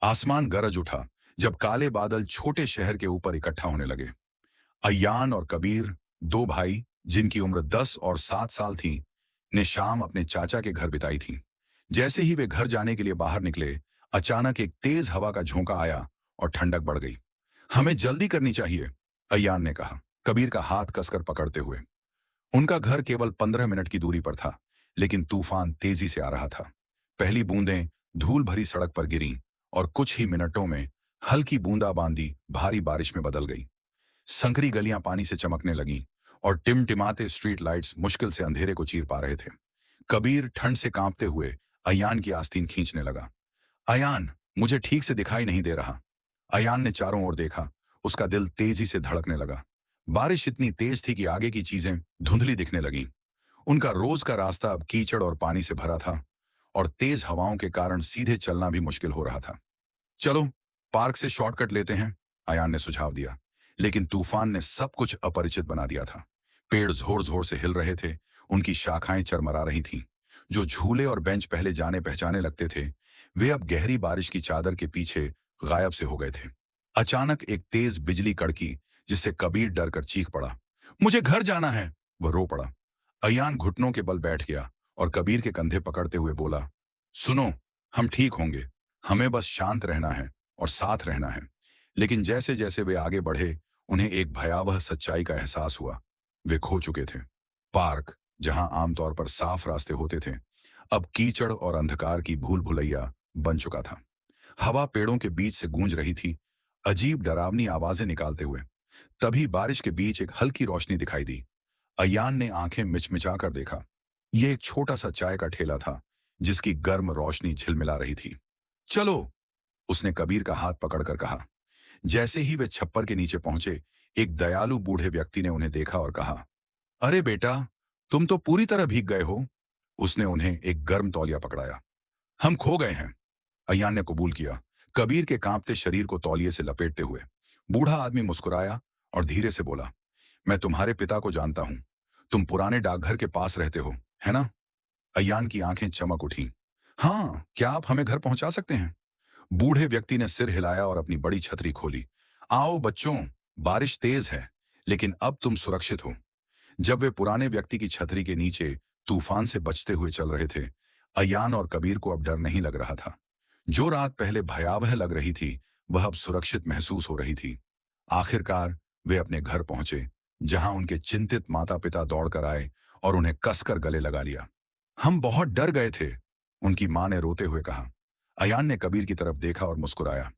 आसमान गरज उठा जब काले बादल छोटे शहर के ऊपर इकट्ठा होने लगे। अय्यान और कबीर, दो भाई जिनकी उम्र 10 और 7 साल थी, ने शाम अपने चाचा के घर बिताई थी। जैसे ही वे घर जाने के लिए बाहर निकले, अचानक एक तेज हवा का झोंका आया और ठंडक बढ़ गई। हमें जल्दी करनी चाहिए, अय्यान ने कहा, कबीर का हाथ कसकर पकड़ते हुए। उनका घर केवल 15 मिनट की दूरी पर था, लेकिन तूफान तेजी से आ रहा था। पहली बूंदें धूल भरी सड़क पर गिरीं और कुछ ही मिनटों में हल्की बूंदाबांदी भारी बारिश में बदल गई। संकरी गलियां पानी से चमकने लगीं और टिमटिमाते स्ट्रीट लाइट्स मुश्किल से अंधेरे को चीर पा रहे थे। कबीर ठंड से कांपते हुए अयान की आस्तीन खींचने लगा। अयान, मुझे ठीक से दिखाई नहीं दे रहा। अयान ने चारों ओर देखा। उसका दिल तेजी से धड़कने लगा। बारिश इतनी तेज थी कि आगे की चीजें धुंधली दिखने लगीं। उनका रोज का रास्ता अब कीचड़ और पानी से भरा था और तेज हवाओं के कारण सीधे चलना भी मुश्किल हो रहा था। चलो, पार्क से शॉर्टकट लेते हैं, अयान ने सुझाव दिया। लेकिन तूफान ने सब कुछ अपरिचित बना दिया था। पेड़ जोर जोर से हिल रहे थे, उनकी शाखाएं चरमरा रही थीं। जो झूले और बेंच पहले जाने पहचाने लगते थे, वे अब गहरी बारिश की चादर के पीछे गायब से हो गए थे। अचानक एक तेज बिजली कड़की, जिससे कबीर डरकर चीख पड़ा। मुझे घर जाना है, वह रो पड़ा। अयान घुटनों के बल बैठ गया और कबीर के कंधे पकड़ते हुए बोला, सुनो, हम ठीक होंगे। हमें बस शांत रहना है और साथ रहना है। लेकिन जैसे जैसे वे आगे बढ़े, उन्हें एक भयावह सच्चाई का एहसास हुआ। वे खो चुके थे। पार्क, जहां आमतौर पर साफ रास्ते होते थे, अब कीचड़ और अंधकार की भूल भुलैया बन चुका था। हवा पेड़ों के बीच से गूंज रही थी, अजीब डरावनी आवाजें निकालते हुए। तभी बारिश के बीच एक हल्की रोशनी दिखाई दी। अयान ने आंखें मिचमिचाकर देखा। यह एक छोटा सा चाय का ठेला था, जिसकी गर्म रोशनी झिलमिला रही थी। चलो, उसने कबीर का हाथ पकड़कर कहा। जैसे ही वे छप्पर के नीचे पहुंचे, एक दयालु बूढ़े व्यक्ति ने उन्हें देखा और कहा, अरे बेटा, तुम तो पूरी तरह भीग गए हो। उसने उन्हें एक गर्म तौलिया पकड़ाया। हम खो गए हैं, अयान ने कबूल किया, कबीर के कांपते शरीर को तौलिए से लपेटते हुए। बूढ़ा आदमी मुस्कुराया और धीरे से बोला, मैं तुम्हारे पिता को जानता हूं। तुम पुराने डाकघर के पास रहते हो, है ना? अयान की आंखें चमक उठी। हाँ, क्या आप हमें घर पहुंचा सकते हैं? बूढ़े व्यक्ति ने सिर हिलाया और अपनी बड़ी छतरी खोली। आओ बच्चों, बारिश तेज है, लेकिन अब तुम सुरक्षित हो। जब वे पुराने व्यक्ति की छतरी के नीचे तूफान से बचते हुए चल रहे थे, अयान और कबीर को अब डर नहीं लग रहा था। जो रात पहले भयावह लग रही थी, वह अब सुरक्षित महसूस हो रही थी। आखिरकार वे अपने घर पहुंचे, जहां उनके चिंतित माता पिता दौड़कर आए और उन्हें कसकर गले लगा लिया। हम बहुत डर गए थे, उनकी मां ने रोते हुए कहा। अयान ने कबीर की तरफ देखा और मुस्कुराया।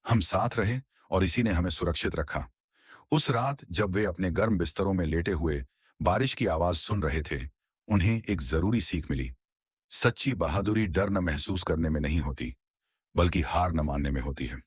हम साथ रहे और इसी ने हमें सुरक्षित रखा। उस रात जब वे अपने गर्म बिस्तरों में लेटे हुए बारिश की आवाज सुन रहे थे, उन्हें एक जरूरी सीख मिली। सच्ची बहादुरी डर न महसूस करने में नहीं होती, बल्कि हार न मानने में होती है।